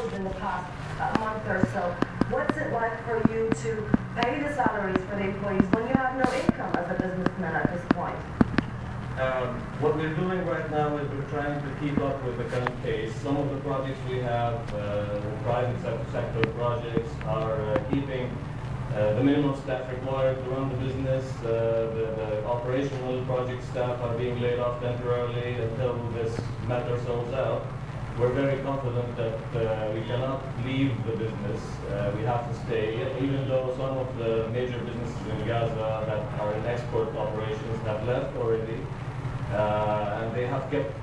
closed in the past month or so. What's it like for you to pay the salaries for the employees when you have no income as a businessman at this point? What we're doing right now is we're trying to keep up with the current pace. Some of the projects we have, private sector projects, are keeping the minimum staff required to run the business. The operational project staff are being laid off temporarily until this matter solves out. We're very confident that we cannot leave the business. We have to stay, even though some of the major businesses in Gaza that are in export operations have left already. And they have kept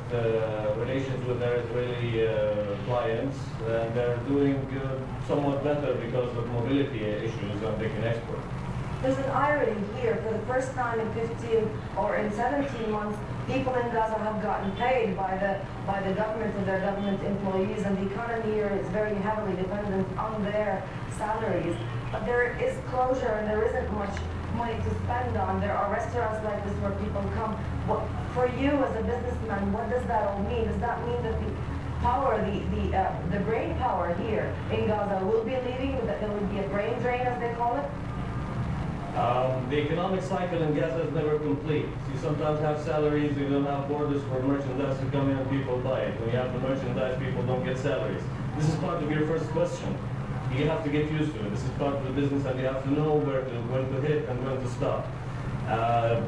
relations with their Israeli clients, and they're doing somewhat better because of mobility issues and they can export. There's an irony here. For the first time in 15 or in 17 months, people in Gaza have gotten paid by the government and their government employees, and the economy here is very heavily dependent on their salaries. But there is closure and there isn't much money to spend on. There are restaurants like this where people come. For you as a businessman, what does that all mean? Does that mean that the power, the brain power here in Gaza will be leaving, that there will be a brain drain, as they call it? The economic cycle in Gaza is never complete. You sometimes have salaries, you don't have borders for merchandise to come in and people buy it. When you have the merchandise, people don't get salaries. This is part of your first question. You have to get used to it. This is part of the business, and you have to know when to hit and when to stop.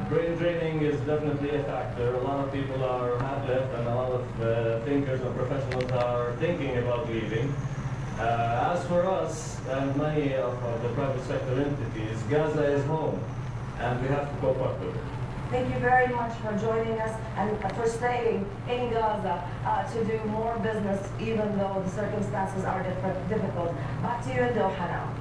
Brain draining is definitely a factor. A lot of people have left, and a lot of thinkers and professionals are thinking about leaving. As for us and many of the private sector entities, Gaza is home, and we have to cope up with it. Thank you very much for joining us and for staying in Gaza to do more business, even though the circumstances are difficult. Back to you in Doha now.